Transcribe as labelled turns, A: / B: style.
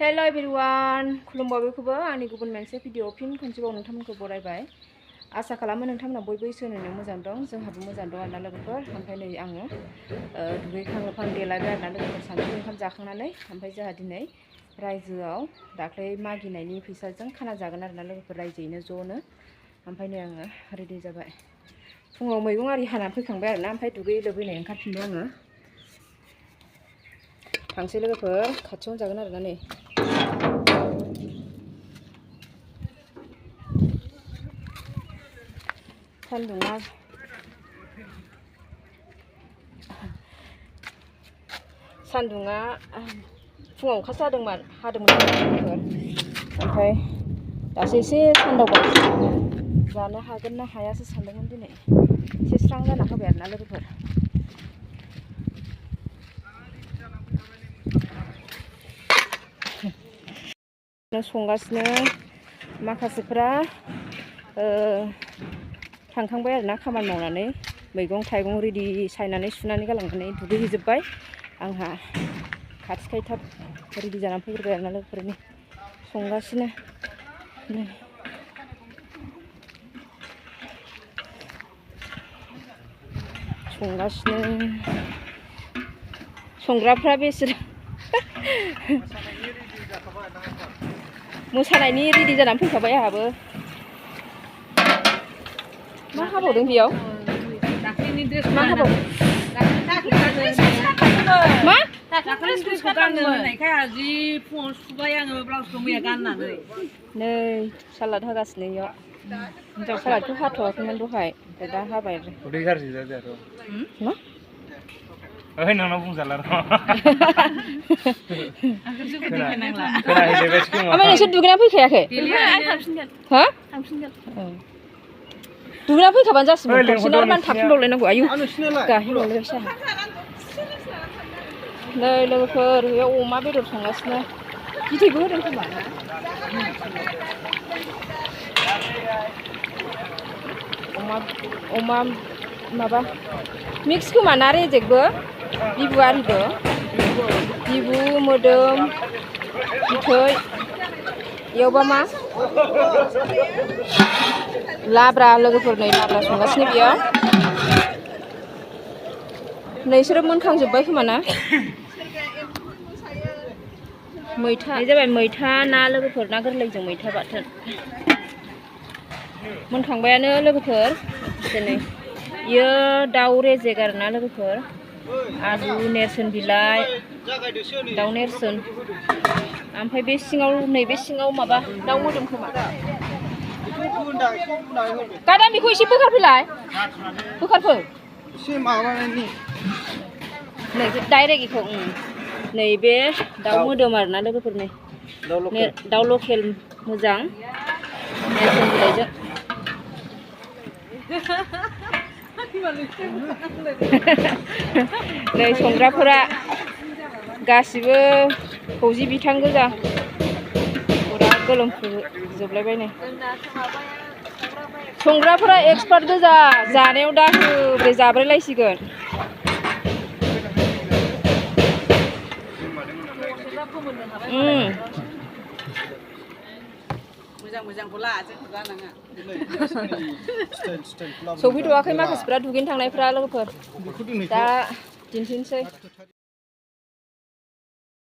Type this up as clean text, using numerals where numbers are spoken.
A: Hello everyone, खुलुमबाय बयखौबो आंनि गुबुन मोनसे भिडिअ फिन खनसेबाव नोंथांमोनखौ बरायबाय। आसा खालामो नोंथांमोना बयबो इसोरनिनो मोजां दं, जोंहाबो मोजां दं आरोना लोगोफोर। ओमफ्राय नै आङो दुगैखां लोबखां देलायबाय आरोना लोगोफोर, सानजौफु ओंखाम जाखांनानै। ओमफ्राय जोंहा दिनै रायजोआव दाख्लै मागिनायनि फैसाजों खाना जागोन आरोना लोगोफोर, रायजोयैनो ज'नो। ओमफ्राय नै आङो रेडि जाबाय। फुङाव मैगं आरि हाना फैखांबाय आरोना, ओमफ्राय दुगै लोबै ओंखारफिनबाय आङो। थांसै लोगोफोर, खाथियावनो जागोन आरोना नै। सान्दुङा फुङाव अखा हादोंमोन लोगोफोर, ओमफ्राय दासो एसे सान्दुंबाय। जानो हागोन ना हायासो सानदोंमोन दिनै, एसे स्रां जाना होबाय आरोना लोगोफोर। संगासिनो माखासेफ्रा थांखांबाय आरोना खामानि मावनानै, मैगं थाइगं रेडि सायनानै सुनानै गालांनानै दुगैहैजोब्बाय। आंहा खाथिखाय थाब रेडि जानानै फैग्रोबाय आरोना लोगोफोरनि संगासिनो। संग्राफ्रा बेसोर मोसानायनि रेडि जानानै फैखाबाय आंहाबो। मा हाबावदों बेयाव? मा हाबाव? मा? नै सालाद होगासिनो इयाव। हिनजाव सालादखौ हाथ'वाखैमोन दहाय, ओमफ्राय दा हाबाय आरो। उदै गाज्रि जादों मा? ओइ नोंनाव बुंजाला र'। ओमफ्राय नोंसोर दुगैना फैखायाखै? हो? दुगैना फैखाबानो जासिगोन, खनसेनो आरो मानो थाफिनबावलायनांगौ? आयु गाहेनबावलायबायसो आंहा। नै लोगोफोर, बेयाव अमा बेदर संगासिनो, बिदैबो होदों खोमा। अमा माबा मिक्स खोमा ना रेजेकबो, बिबु आरिबो, बिबु मोदोम बिथै। इयावबा मा लाब्रा लोगोफोर, नै लाब्रा संगासिनो बेयाव। नोंसोरो मोनखांजोब्बाय खोमा ना? मैथा जाबाय, मैथा ना लोगोफोर, ना गोरलैजों मैथा बाथोन। मोनखांबायानो लोगोफोर। दिनै इयो दाउ रेजेक आरोना लोगोफोर, आलु नेरसोन बिलाइ, दाउ नेरसोन, ओमफ्राय बे सिङाव, नैबे सिङाव माबा दाउ मोदोम खोमा। गादा बेखौ एसे बोखारफैलाय, बोखारफै एसे माबानायनि। नै डाइरेक्ट इखौ नैबे दाउ मोदोम आरोना लोगोफोर, नै दाउ लकेल मोजां नेरसोन बिलाइजों। नै संग्राफोरा गासिबो फौजि बिथां गोजा, फुरा गोलोमफ्रुजोबलायबाय नै। संग्राफोरा एक्सपार्ट गोजा, जानायाव दा होब्रे जाब्रायलायसिगोन। सौफैथ'वाखै माखासेफ्रा दुगैनो थांनायफ्रा लोगोफोर, दा दिन्थिनोसै।